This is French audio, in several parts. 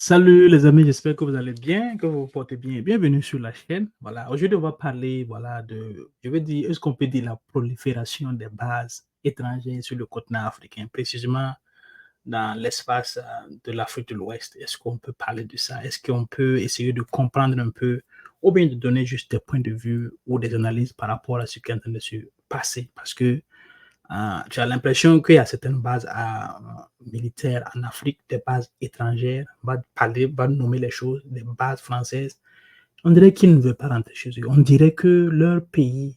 Salut les amis, j'espère que vous allez bien, que vous vous portez bien. Bienvenue sur la chaîne. Voilà, aujourd'hui on va parler, voilà, je veux dire, est-ce qu'on peut dire la prolifération des bases étrangères sur le continent africain, précisément dans l'espace de l'Afrique de l'Ouest. Est-ce qu'on peut parler de ça? Est-ce qu'on peut essayer de comprendre un peu, ou bien de donner juste des points de vue ou des analyses par rapport à ce qui est en train de se passer? Parce que tu as l'impression qu'il y a certaines bases militaires en Afrique, des bases étrangères, va nommer les choses, des bases françaises. On dirait qu'ils ne veulent pas rentrer chez eux. On dirait que leur pays,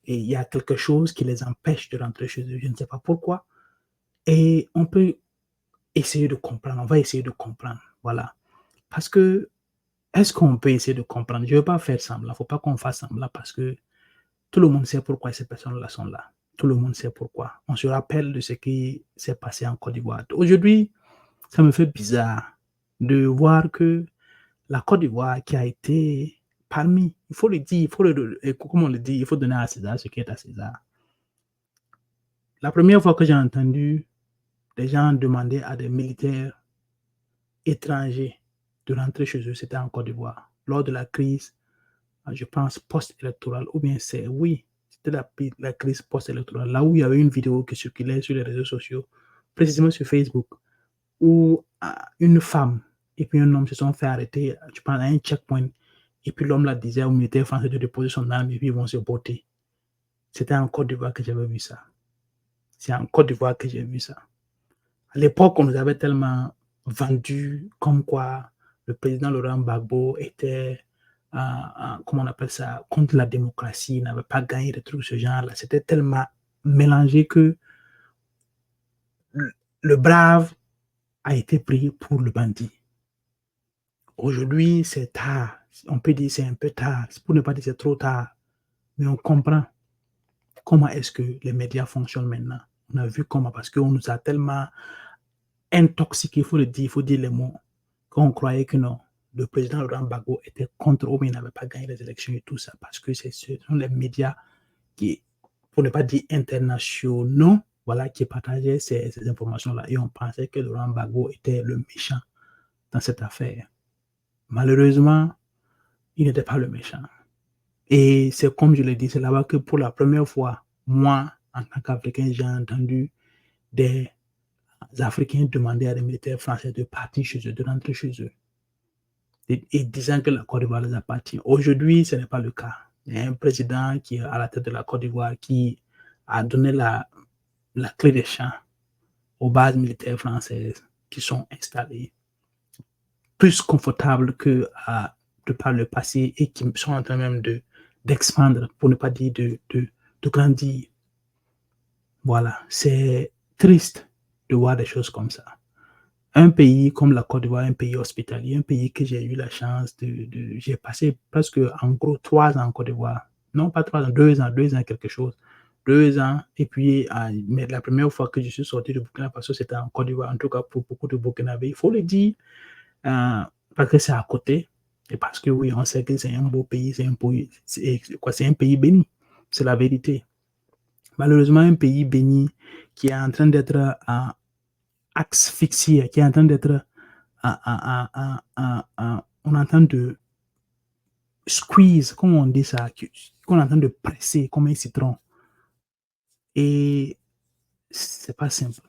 et il y a quelque chose qui les empêche de rentrer chez eux. Je ne sais pas pourquoi. Et on peut essayer de comprendre. On va essayer de comprendre. Voilà. Parce que, est-ce qu'on peut essayer de comprendre? Je ne veux pas faire semblant. Il ne faut pas qu'on fasse semblant parce que tout le monde sait pourquoi ces personnes-là sont là. Tout le monde sait pourquoi. On se rappelle de ce qui s'est passé en Côte d'Ivoire. Aujourd'hui, ça me fait bizarre de voir que la Côte d'Ivoire qui a été parmi, il faut le dire, comme on le dit, il faut donner à César ce qui est à César. La première fois que j'ai entendu des gens demander à des militaires étrangers de rentrer chez eux, c'était en Côte d'Ivoire, lors de la crise, je pense, post-électorale, ou bien c'est, oui, c'était la crise post-électorale, là où il y avait une vidéo qui circulait sur les réseaux sociaux, précisément sur Facebook, où une femme et puis un homme se sont fait arrêter, je pense, à un checkpoint, et puis l'homme la disait au militaire français de déposer son arme et puis ils vont se botter. C'était en Côte d'Ivoire que j'avais vu ça. C'est en Côte d'Ivoire que j'ai vu ça. À l'époque, on nous avait tellement vendu comme quoi le président Laurent Gbagbo était, comment on appelle ça, contre la démocratie, il n'avait pas gagné des trucs de ce genre-là. C'était tellement mélangé que le brave a été pris pour le bandit. Aujourd'hui, c'est tard. On peut dire c'est un peu tard, pour ne pas dire c'est trop tard. Mais on comprend comment est-ce que les médias fonctionnent maintenant. On a vu comment, parce qu'on nous a tellement intoxiqués, il faut le dire, il faut dire les mots, qu'on croyait que non, le président Laurent Gbagbo était contre ou il n'avait pas gagné les élections et tout ça, parce que ce sont les médias qui, pour ne pas dire internationaux, voilà, qui partageaient ces informations-là. Et on pensait que Laurent Gbagbo était le méchant dans cette affaire. Malheureusement, il n'était pas le méchant. Et c'est comme je l'ai dit, c'est là-bas que pour la première fois, moi, en tant qu'Africain, j'ai entendu des Africains demander à des militaires français de partir chez eux, de rentrer chez eux, et disant que la Côte d'Ivoire les appartient. Aujourd'hui, ce n'est pas le cas. Il y a un président qui est à la tête de la Côte d'Ivoire qui a donné la clé des champs aux bases militaires françaises qui sont installées, plus confortables que de par le passé et qui sont en train même d'expandre, pour ne pas dire de grandir. Voilà, c'est triste de voir des choses comme ça. Un pays comme la Côte d'Ivoire, un pays hospitalier, un pays que j'ai eu la chance j'ai passé presque en gros 3 ans en Côte d'Ivoire. Non, pas 3 ans, 2 ans quelque chose. 2 ans et puis mais la première fois que je suis sorti de Burkina Faso, c'était en Côte d'Ivoire, en tout cas pour beaucoup de Burkinabés. Il faut le dire, parce que c'est à côté et parce que oui, on sait que c'est un beau pays, c'est un pays béni, c'est la vérité. Malheureusement, un pays béni qui est en train d'être asphyxié, qui est en train d'être on est en train de squeeze, comment on dit ça, qu'on est en train de presser comme un citron. Et c'est pas simple.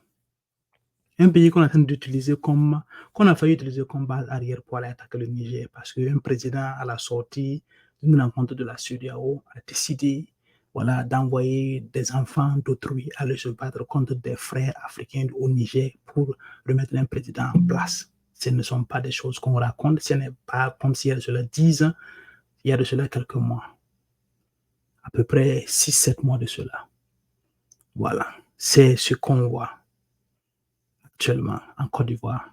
Un pays qu'on est en train d'utiliser qu'on a failli utiliser comme base arrière pour aller attaquer le Niger, parce qu'un président à la sortie d'une rencontre de la CEDEAO a décidé, voilà, d'envoyer des enfants d'autrui aller se battre contre des frères africains au Niger pour remettre un président en place. Ce ne sont pas des choses qu'on raconte, ce n'est pas comme si il y a de cela 10 ans, il y a de cela quelques mois, à peu près 6-7 mois de cela. Voilà, c'est ce qu'on voit actuellement en Côte d'Ivoire.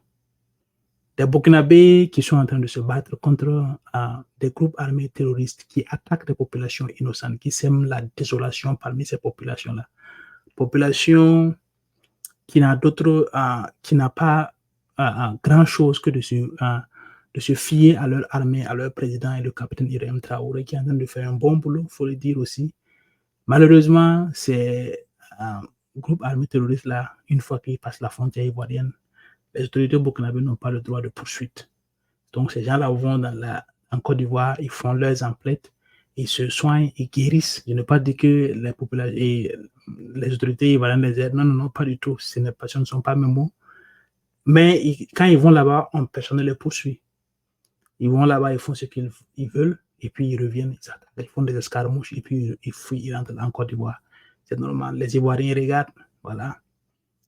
Des Burkinabés qui sont en train de se battre contre des groupes armés terroristes qui attaquent des populations innocentes, qui sèment la désolation parmi ces populations-là. Population qui n'a pas grand-chose que de se fier à leur armée, à leur président et le capitaine Ibrahim Traoré, qui est en train de faire un bon boulot, il faut le dire aussi. Malheureusement, ces groupes armés terroristes-là, une fois qu'ils passent la frontière ivoirienne, les autorités burkinabées n'ont pas le droit de poursuite. Donc, ces gens-là vont en Côte d'Ivoire, ils font leurs emplettes, ils se soignent, ils guérissent. Je ne veux pas dire que les populations et les autorités ivoiriennes les aident. Non, non, non, pas du tout. Ce ne sont pas mes mots. Mais quand ils vont là-bas, personne ne les poursuit. Ils vont là-bas, ils font ce qu'ils veulent, et puis ils reviennent. Ils font des escarmouches, et puis ils fuient, ils rentrent en Côte d'Ivoire. C'est normal. Les Ivoiriens regardent, voilà.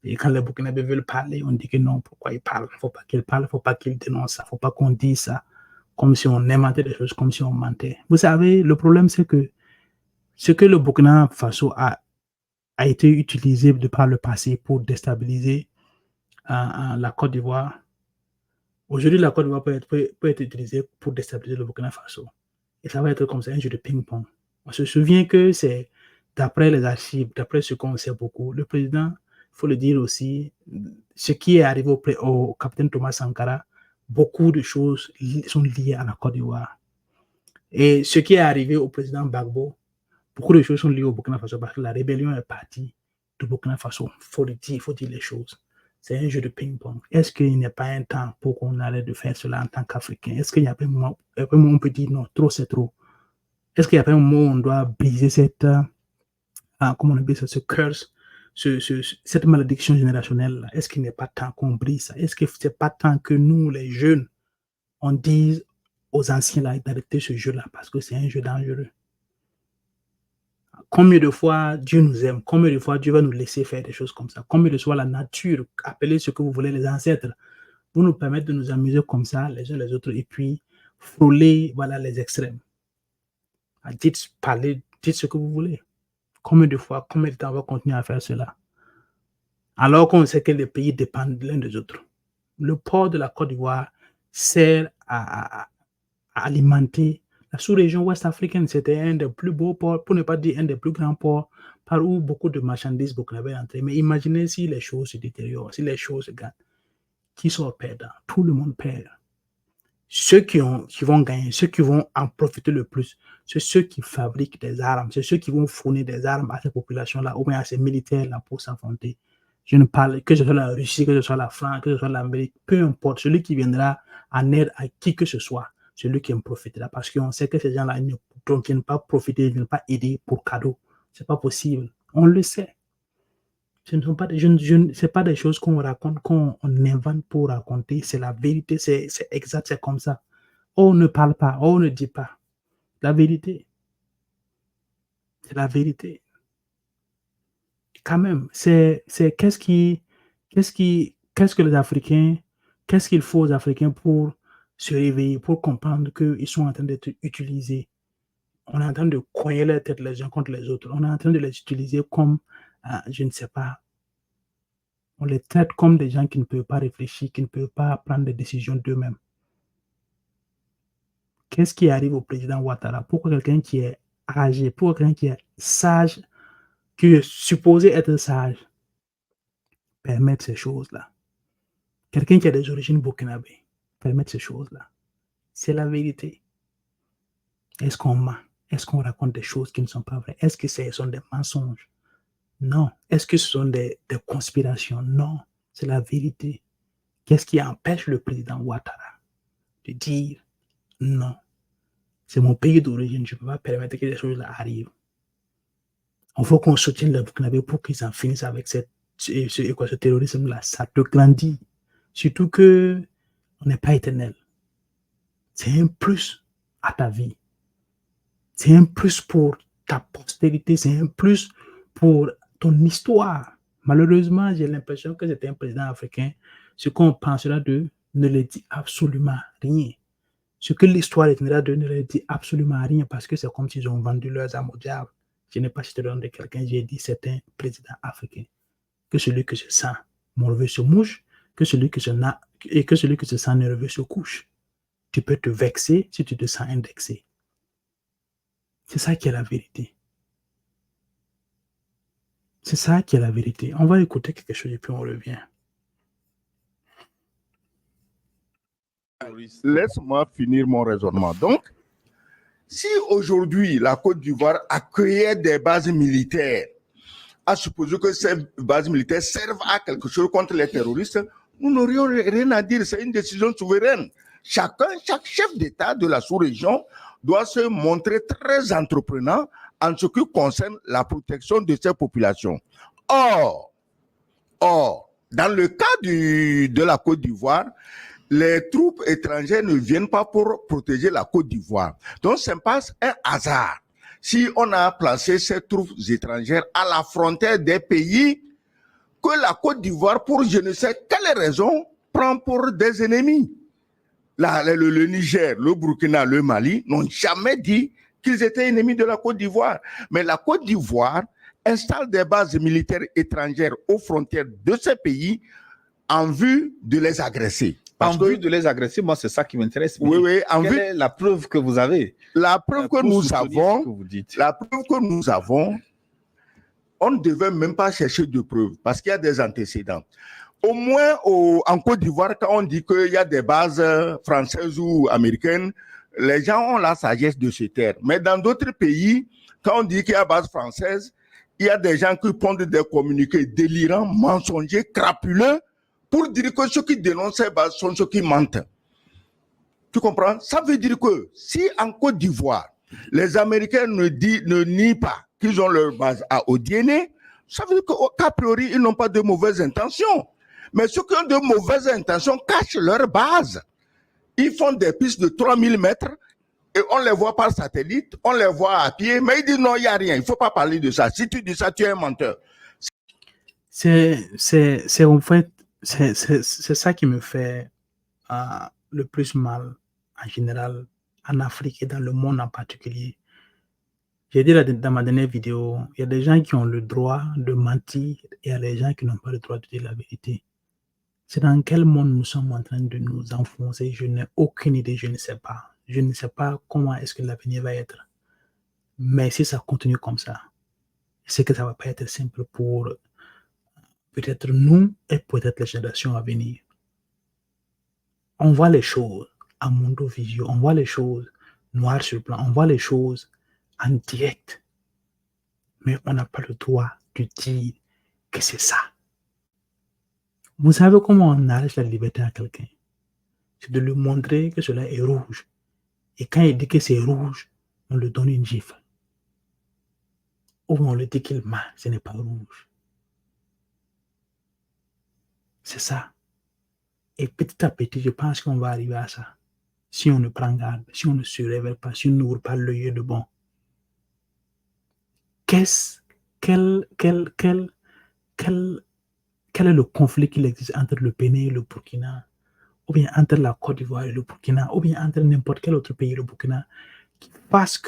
Et quand les Burkinabés veulent parler, on dit que non, pourquoi ils parlent? Il ne faut pas qu'ils parlent, il ne faut pas qu'ils dénoncent ça, il ne faut pas qu'on dise ça, comme si on inventait des choses, comme si on mentait. Vous savez, le problème, c'est que ce que le Burkina Faso a été utilisé de par le passé pour déstabiliser la Côte d'Ivoire. Aujourd'hui, la Côte d'Ivoire peut être utilisée pour déstabiliser le Burkina Faso. Et ça va être comme ça, un jeu de ping-pong. On se souvient que c'est, d'après les archives, d'après ce qu'on sait beaucoup, le président, il faut le dire aussi, ce qui est arrivé au capitaine Thomas Sankara, beaucoup de choses sont liées à la Côte d'Ivoire. Et ce qui est arrivé au président Gbagbo, beaucoup de choses sont liées au Burkina Faso parce que la rébellion est partie du Burkina Faso. Il faut dire les choses. C'est un jeu de ping-pong. Est-ce qu'il n'y a pas un temps pour qu'on arrête de faire cela en tant qu'Africain? Est-ce qu'il n'y a pas un moment où on peut dire non, trop c'est trop? Est-ce qu'il n'y a pas un moment où on doit briser cette, comment on appelle ça, ce curse, cette malédiction générationnelle-là? Est-ce qu'il n'est pas temps qu'on brise ça? Est-ce que ce n'est pas temps que nous, les jeunes, on dise aux anciens d'arrêter ce jeu-là parce que c'est un jeu dangereux? Combien de fois Dieu nous aime? Combien de fois Dieu va nous laisser faire des choses comme ça? Combien de fois la nature, appelez ce que vous voulez, les ancêtres, vous nous permettre de nous amuser comme ça, les uns les autres, et puis frôler, voilà, les extrêmes. Dites ce que vous voulez. Combien de fois, combien de temps on va continuer à faire cela? Alors qu'on sait que les pays dépendent l'un des autres. Le port de la Côte d'Ivoire sert à alimenter la sous-région ouest africaine. C'était un des plus beaux ports, pour ne pas dire un des plus grands ports, par où beaucoup de marchandises burkinabées entraient. Mais imaginez si les choses se détériorent, si les choses se gâtent. Qui sont perdants? Tout le monde perd. Ceux qui vont gagner, ceux qui vont en profiter le plus, c'est ceux qui fabriquent des armes, c'est ceux qui vont fournir des armes à ces populations-là, ou bien à ces militaires-là pour s'affronter. Je ne parle que ce soit la Russie, que ce soit la France, que ce soit l'Amérique, peu importe, celui qui viendra en aide à qui que ce soit, celui qui en profitera. Parce qu'on sait que ces gens-là ne viennent pas profiter, ne viennent pas aider pour cadeau. Ce n'est pas possible. On le sait. Ce ne sont pas c'est pas des choses qu'on raconte, qu'on invente pour raconter. C'est la vérité, c'est exact, c'est comme ça. On ne parle pas, on ne dit pas. La vérité. C'est la vérité. Quand même, qu'est-ce que les Africains, qu'est-ce qu'il faut aux Africains pour se réveiller, pour comprendre qu'ils sont en train d'être utilisés. On est en train de cogner la tête les uns contre les autres. On est en train de les utiliser comme, je ne sais pas, on les traite comme des gens qui ne peuvent pas réfléchir, qui ne peuvent pas prendre des décisions d'eux-mêmes. Qu'est-ce qui arrive au président Ouattara? Pourquoi quelqu'un qui est âgé, pourquoi quelqu'un qui est sage, qui est supposé être sage, permettre ces choses-là? Quelqu'un qui a des origines burkinabées, permettre ces choses-là. C'est la vérité. Est-ce qu'on ment? Est-ce qu'on raconte des choses qui ne sont pas vraies? Est-ce que ce sont des mensonges? Non. Est-ce que ce sont des conspirations? Non. C'est la vérité. Qu'est-ce qui empêche le président Ouattara de dire non? C'est mon pays d'origine, je ne peux pas permettre que des choses-là arrivent. Il faut qu'on soutienne les Burkinabés pour qu'ils en finissent avec ce terrorisme-là. Ça te grandit. Surtout qu'on n'est pas éternel. C'est un plus à ta vie. C'est un plus pour ta postérité. C'est un plus pour ton histoire. Malheureusement, j'ai l'impression que c'était un président africain. Ce qu'on pensera d'eux ne leur dit absolument rien. Ce que l'histoire retiendra d'eux ne leur dit absolument rien parce que c'est comme s'ils ont vendu leurs âmes au diable. Je n'ai pas cité le nom de quelqu'un, j'ai dit c'est un président africain. Que celui que je sens morveux se mouche, que celui que je sens nerveux se couche. Tu peux te vexer si tu te sens indexé. C'est ça qui est la vérité. C'est ça qui est la vérité. On va écouter quelque chose et puis on revient. Laisse-moi finir mon raisonnement. Donc, si aujourd'hui la Côte d'Ivoire accueillait des bases militaires, à supposer que ces bases militaires servent à quelque chose contre les terroristes, nous n'aurions rien à dire. C'est une décision souveraine. chaque chef d'État de la sous-région doit se montrer très entreprenant en ce qui concerne la protection de ces populations. Or, dans le cas de la Côte d'Ivoire, les troupes étrangères ne viennent pas pour protéger la Côte d'Ivoire. Donc, ce n'est pas un hasard si on a placé ces troupes étrangères à la frontière des pays que la Côte d'Ivoire, pour je ne sais quelle raison, prend pour des ennemis. Le Niger, le Burkina, le Mali n'ont jamais dit qu'ils étaient ennemis de la Côte d'Ivoire. Mais la Côte d'Ivoire installe des bases militaires étrangères aux frontières de ces pays en vue de les agresser. En vue de les agresser, moi, c'est ça qui m'intéresse. Oui, quelle est la preuve que vous avez? La preuve que nous avons, on ne devait même pas chercher de preuves parce qu'il y a des antécédents. Au moins, en Côte d'Ivoire, quand on dit qu'il y a des bases françaises ou américaines, les gens ont la sagesse de se taire. Mais dans d'autres pays, quand on dit qu'il y a base française, il y a des gens qui pondent des communiqués délirants, mensongers, crapuleux, pour dire que ceux qui dénoncent ces bases sont ceux qui mentent. Tu comprends? Ça veut dire que si en Côte d'Ivoire, les Américains ne nient pas qu'ils ont leur base à Odiéné, ça veut dire qu'a priori, ils n'ont pas de mauvaises intentions. Mais ceux qui ont de mauvaises intentions cachent leur base. Ils font des pistes de 3000 mètres et on les voit par satellite, on les voit à pied, mais ils disent non, il n'y a rien, il ne faut pas parler de ça. Si tu dis ça, tu es un menteur. C'est en fait, c'est ça qui me fait le plus mal en général, en Afrique et dans le monde en particulier. J'ai dit dans ma dernière vidéo, il y a des gens qui ont le droit de mentir et il y a des gens qui n'ont pas le droit de dire la vérité. C'est dans quel monde nous sommes en train de nous enfoncer? Je n'ai aucune idée, je ne sais pas. Je ne sais pas comment est-ce que l'avenir va être. Mais si ça continue comme ça, c'est que ça ne va pas être simple pour peut-être nous et peut-être les générations à venir. On voit les choses à Mundo Visio, on voit les choses noir sur blanc, on voit les choses en direct. Mais on n'a pas le droit de dire que c'est ça. Vous savez comment on arrache la liberté à quelqu'un? C'est de lui montrer que cela est rouge. Et quand il dit que c'est rouge, on lui donne une gifle. Ou on lui dit qu'il ment, ce n'est pas rouge. C'est ça. Et petit à petit, je pense qu'on va arriver à ça. Si on ne prend garde, si on ne se révèle pas, si on n'ouvre pas l'œil de bon. Quel est le conflit qu'il existe entre le Bénin et le Burkina, ou bien entre la Côte d'Ivoire et le Burkina, ou bien entre n'importe quel autre pays et le Burkina, qui fasse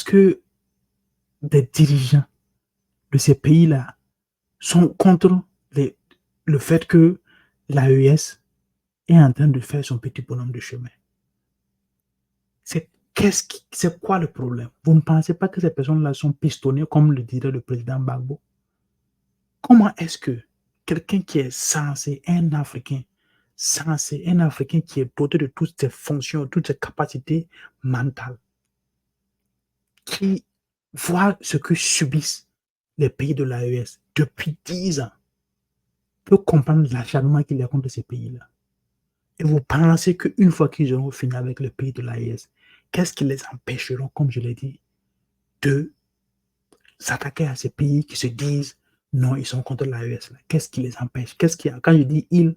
que des dirigeants de ces pays-là sont contre le fait que l'AES est en train de faire son petit bonhomme de chemin. C'est quoi le problème? Vous ne pensez pas que ces personnes-là sont pistonnées, comme le dirait le président Gbagbo? Comment est-ce que quelqu'un qui est censé, un Africain qui est doté de toutes ses fonctions, toutes ses capacités mentales, qui voit ce que subissent les pays de l'AES depuis 10 ans, peut comprendre l'acharnement qu'il y a contre ces pays-là? Et vous pensez qu'une fois qu'ils auront fini avec le pays de l'AES, qu'est-ce qui les empêcheront, comme je l'ai dit, de s'attaquer à ces pays qui se disent non, ils sont contre l'AES? Qu'est-ce qui les empêche? Quand je dis ils,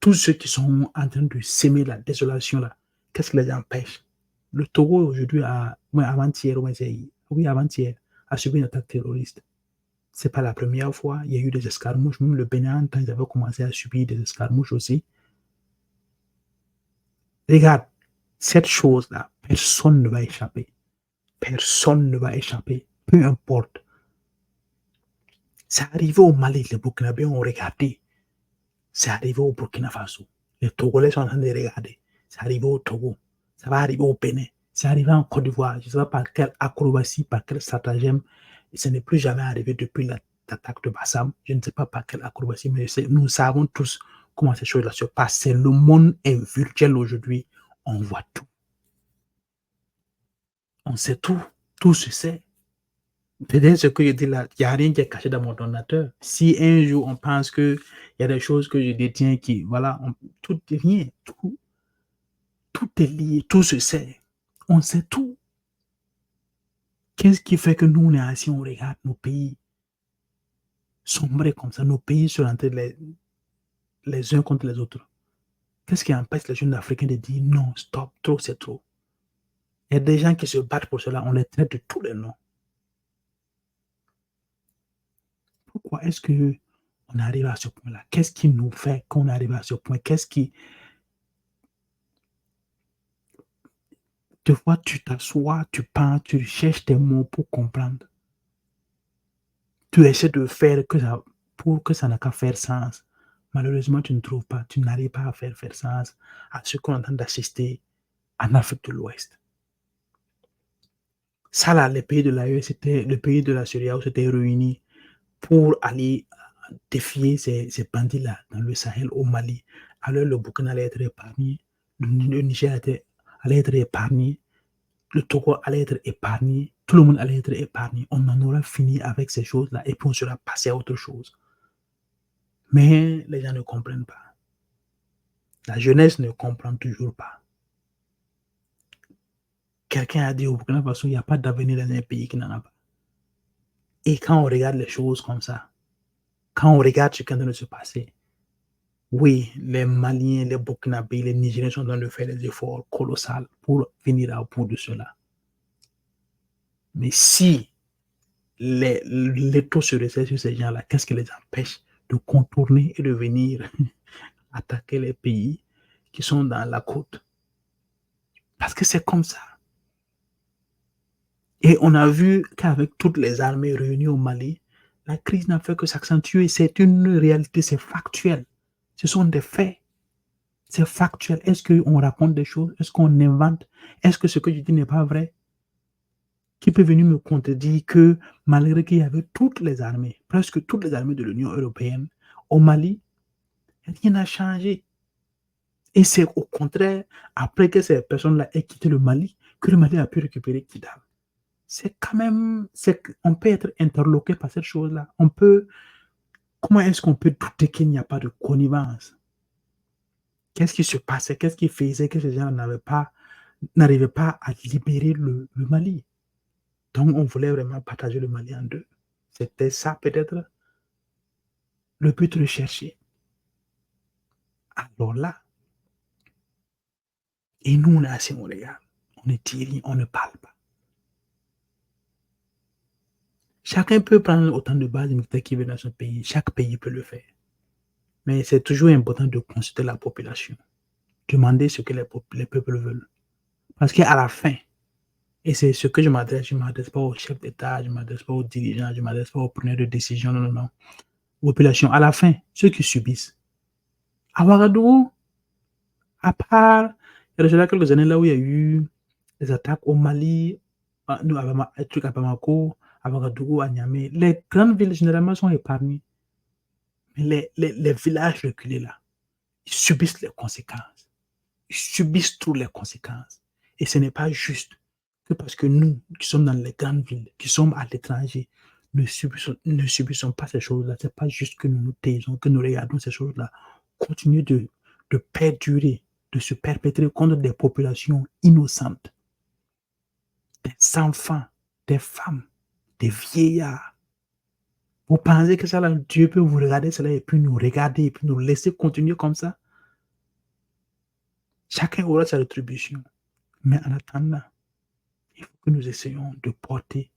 tous ceux qui sont en train de s'aimer la désolation là, qu'est-ce qui les empêche? Le Togo aujourd'hui, avant-hier, a subi une attaque terroriste. Ce n'est pas la première fois. Il y a eu des escarmouches. Même le Bénin, quand ils avaient commencé à subir des escarmouches aussi. Regarde, cette chose-là, personne ne va échapper. Personne ne va échapper. Peu importe. C'est arrivé au Mali, les Burkinabés ont regardé. C'est arrivé au Burkina Faso. Les Togolais sont en train de regarder. C'est arrivé au Togo. Ça va arriver au Bénin. C'est arrivé en Côte d'Ivoire. Je ne sais pas par quelle acrobatie, par quel stratagème. Et ce n'est plus jamais arrivé depuis l'attaque de Bassam. Je ne sais pas par quelle acrobatie, mais nous savons tous comment ces choses-là se passent. Le monde est virtuel aujourd'hui. On voit tout. On sait tout. Tout se sait. Peut-être ce que je dis là, il n'y a rien qui est caché dans mon ordinateur. Si un jour on pense qu'il y a des choses que je détiens qui, voilà, tout est rien, tout est lié, tout se sait. On sait tout. Qu'est-ce qui fait que nous, on est assis, on regarde nos pays sombrer comme ça, nos pays se rentrer les uns contre les autres? Qu'est-ce qui empêche les jeunes Africains de dire non, stop, trop, c'est trop? Il y a des gens qui se battent pour cela, on les traite de tous les noms. Pourquoi est-ce que on arrive à ce point-là? Qu'est-ce qui nous fait qu'on arrive à ce point? Qu'est-ce qui... Des fois, tu t'assois, tu penses, tu cherches tes mots pour comprendre. Tu essaies de faire que ça, pour que ça n'a qu'à faire sens. Malheureusement, tu ne trouves pas, tu n'arrives pas à faire sens à ce qu'on est en train d'assister en Afrique de l'Ouest. Ça, là, les pays de l'AE, c'était le pays de la Syrie où s'étaient réunis pour aller défier ces bandits-là dans le Sahel, au Mali. Alors, le Burkina allait être épargné, le Niger allait être épargné, le Togo allait être épargné, tout le monde allait être épargné. On en aura fini avec ces choses-là et puis on sera passé à autre chose. Mais les gens ne comprennent pas. La jeunesse ne comprend toujours pas. Quelqu'un a dit au Burkina Faso, il n'y a pas d'avenir dans un pays qui n'en a pas. Et quand on regarde les choses comme ça, quand on regarde ce qui est en train de se passer, oui, les Maliens, les Burkinabés, les Nigériens sont en train de faire des efforts colossaux pour venir à bout de cela. Mais si les taux se resserrent sur ces gens-là, qu'est-ce qui les empêche de contourner et de venir attaquer les pays qui sont dans la côte? Parce que c'est comme ça. Et on a vu qu'avec toutes les armées réunies au Mali, la crise n'a fait que s'accentuer. C'est une réalité, c'est factuel. Ce sont des faits. C'est factuel. Est-ce qu'on raconte des choses? Est-ce qu'on invente? Est-ce que ce que je dis n'est pas vrai? Qui peut venir me contredire que malgré qu'il y avait toutes les armées, presque toutes les armées de l'Union européenne, au Mali, rien n'a changé. Et c'est au contraire, après que ces personnes-là aient quitté le Mali, que le Mali a pu récupérer Kidal. C'est quand même, on peut être interloqué par cette chose-là. Comment est-ce qu'on peut douter qu'il n'y a pas de connivence? Qu'est-ce qui se passait? Qu'est-ce qui faisait que ces gens n'arrivaient pas à libérer le Mali? Donc, on voulait vraiment partager le Mali en deux. C'était ça, peut-être, le but recherché. Alors là, et nous, on est assis, on regarde. On ne dit rien, on ne parle pas. Chacun peut prendre autant de bases militaires qu'il veut dans son pays. Chaque pays peut le faire. Mais c'est toujours important de consulter la population. Demander ce que les peuples veulent. Parce qu'à la fin, et c'est ce que je ne m'adresse pas aux chefs d'État, je ne m'adresse pas aux dirigeants, je ne m'adresse pas aux preneurs de décision, non. Population, à la fin, ceux qui subissent. À Ouagadougou, à part, il y a quelques années là où il y a eu des attaques au Mali, nous, à truc à Bamako, à Ouagadougou, à Niamey. Les grandes villes, généralement, sont épargnées. Mais les villages reculés là, ils subissent les conséquences. Ils subissent toutes les conséquences. Et ce n'est pas juste que parce que nous, qui sommes dans les grandes villes, qui sommes à l'étranger, ne subissons pas ces choses-là. Ce n'est pas juste que nous nous taisons, que nous regardons ces choses-là continuer de perdurer, de se perpétrer contre des populations innocentes, des enfants, des femmes, des vieillards. Vous pensez que ça, là, Dieu peut vous regarder cela et puis nous regarder et puis nous laisser continuer comme ça? Chacun aura sa rétribution. Mais en attendant, il faut que nous essayions de porter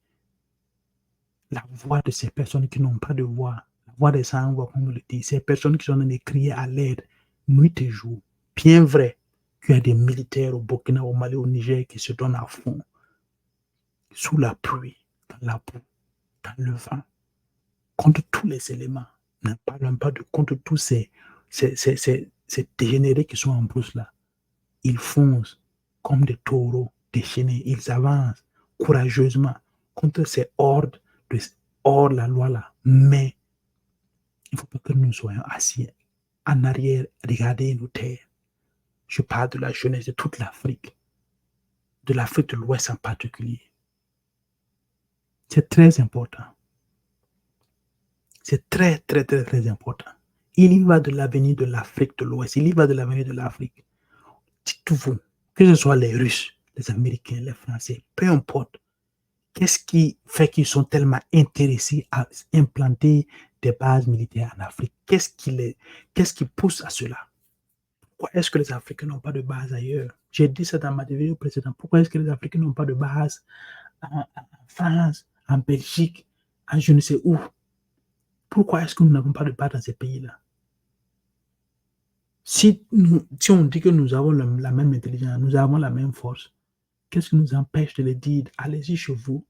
la voix de ces personnes qui n'ont pas de voix, la voix des sans-voix, comme on le dit, ces personnes qui sont en train de crier à l'aide nuit et jour. Bien vrai qu'il y a des militaires au Burkina, au Mali, au Niger qui se donnent à fond, sous la pluie, dans la boue, dans le vent, contre tous les éléments. Ne parlons pas contre tous ces dégénérés qui sont en brousse là. Ils foncent comme des taureaux déchaînés. Ils avancent courageusement contre ces hordes hors la loi là. Mais il ne faut pas que nous soyons assis en arrière, regarder nous taire. Je parle de la jeunesse de toute l'Afrique, de l'Afrique de l'Ouest en particulier. C'est très important. C'est très, très, très, très important. Il y va de l'avenir de l'Afrique de l'Ouest. Il y va de l'avenir de l'Afrique. Dites-vous, que ce soit les Russes, les Américains, les Français, peu importe. Qu'est-ce qui fait qu'ils sont tellement intéressés à implanter des bases militaires en Afrique? Qu'est-ce qui pousse à cela? Pourquoi est-ce que les Africains n'ont pas de base ailleurs? J'ai dit ça dans ma vidéo précédente. Pourquoi est-ce que les Africains n'ont pas de base en France, en Belgique, en je ne sais où? Pourquoi est-ce que nous n'avons pas de base dans ces pays-là? Si on dit que nous avons la même intelligence, nous avons la même force, qu'est-ce qui nous empêche de le dire? Allez-y chez vous.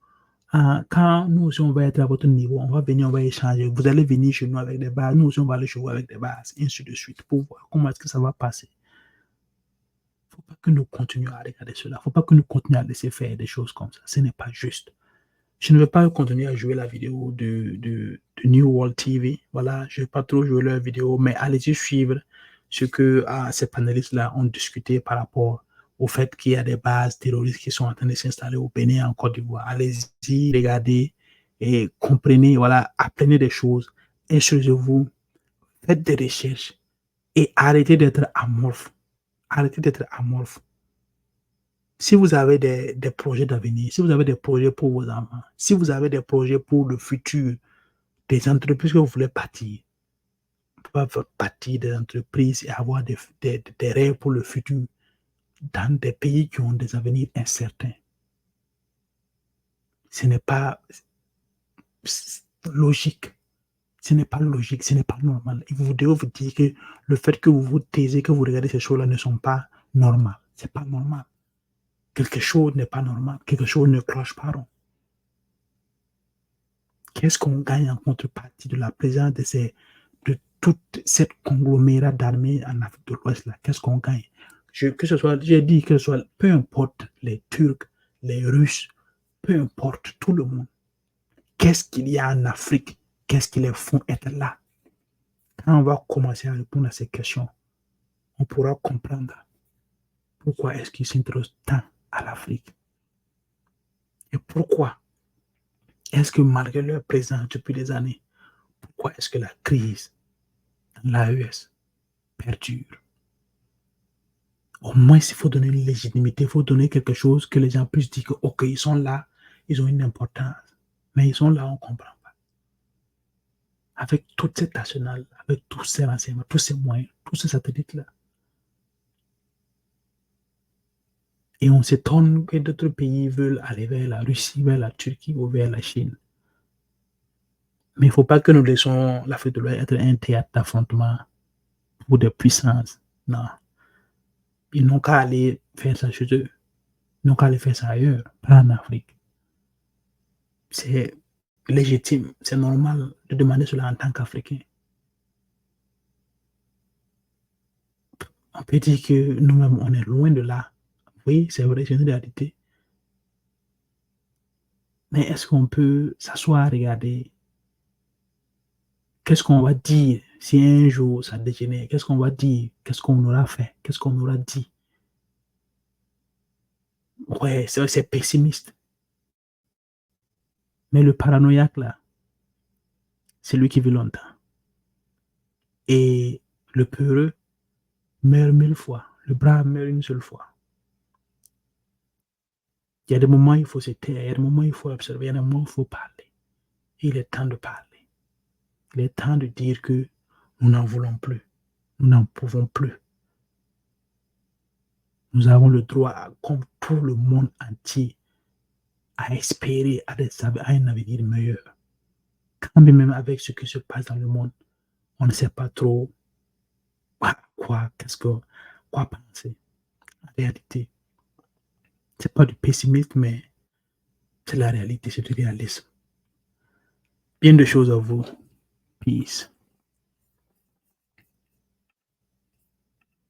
Quand nous aussi on va être à votre niveau, on va venir, on va échanger. Vous allez venir chez nous avec des bases, nous aussi on va aller chez vous avec des bases, et ainsi de suite, pour voir comment est-ce que ça va passer. Il ne faut pas que nous continuions à regarder cela. Il ne faut pas que nous continuions à laisser faire des choses comme ça. Ce n'est pas juste. Je ne vais pas continuer à jouer la vidéo de New World TV. Voilà, je ne vais pas trop jouer leur vidéo, mais allez-y suivre ce que ces panélistes-là ont discuté par rapport au fait qu'il y a des bases terroristes qui sont en train de s'installer au Bénin, en Côte d'Ivoire. Allez-y, regardez et comprenez, voilà, apprenez des choses, instruisez-vous, faites des recherches et arrêtez d'être amorphe. Arrêtez d'être amorphe. Si vous avez des projets d'avenir, si vous avez des projets pour vos enfants, si vous avez des projets pour le futur, des entreprises que vous voulez bâtir, vous pouvez bâtir des entreprises et avoir des rêves pour le futur dans des pays qui ont des avenirs incertains. Ce n'est pas logique. Ce n'est pas logique, ce n'est pas normal. Et vous devez vous dire que le fait que vous vous taisez, que vous regardez ces choses-là ne sont pas normales. Ce n'est pas normal. Quelque chose n'est pas normal. Quelque chose ne cloche pas rond. Qu'est-ce qu'on gagne en contrepartie de la présence de toute cette conglomérat d'armées en Afrique de l'Ouest là? Qu'est-ce qu'on gagne? Que ce soit, j'ai dit que ce soit, peu importe les Turcs, les Russes, peu importe tout le monde. Qu'est-ce qu'il y a en Afrique? Qu'est-ce qui les font être là? Quand on va commencer à répondre à ces questions, on pourra comprendre pourquoi est-ce qu'ils s'intéressent tant à l'Afrique. Et pourquoi est-ce que malgré leur présence depuis des années, pourquoi est-ce que la crise dans l'AES perdure? Au moins, il faut donner une légitimité, il faut donner quelque chose que les gens puissent dire que, ok, ils sont là, ils ont une importance. Mais ils sont là, on ne comprend pas. Avec tout cet arsenal, avec tous ces renseignements, tous ces moyens, tous ces satellites-là. Et on s'étonne que d'autres pays veulent aller vers la Russie, vers la Turquie ou vers la Chine. Mais il ne faut pas que nous laissons l'Afrique de l'Ouest être un théâtre d'affrontement pour des puissances. Non. Ils n'ont qu'à aller faire ça chez eux. Ils n'ont qu'à aller faire ça ailleurs, pas en Afrique. C'est légitime, c'est normal de demander cela en tant qu'Africain. On peut dire que nous-mêmes, on est loin de là. Oui, c'est vrai, c'est une réalité. Mais est-ce qu'on peut s'asseoir, regarder? Qu'est-ce qu'on va dire si un jour ça dégénère? Qu'est-ce qu'on va dire? Qu'est-ce qu'on aura fait? Qu'est-ce qu'on aura dit? Ouais, c'est vrai, c'est pessimiste. Mais le paranoïaque, là, c'est lui qui vit longtemps. Et le peureux meurt 1000 fois. Le brave meurt une seule fois. Il y a des moments où il faut se taire, il y a des moments où il faut observer, il y a des moments où il faut parler. Et il est temps de parler. Il est temps de dire que nous n'en voulons plus. Nous n'en pouvons plus. Nous avons le droit, comme tout le monde entier, à espérer à un avenir meilleur. Quand même avec ce qui se passe dans le monde, on ne sait pas trop quoi penser. En réalité, ce n'est pas du pessimisme, mais c'est la réalité, c'est du réalisme. Bien de choses à vous. Peace.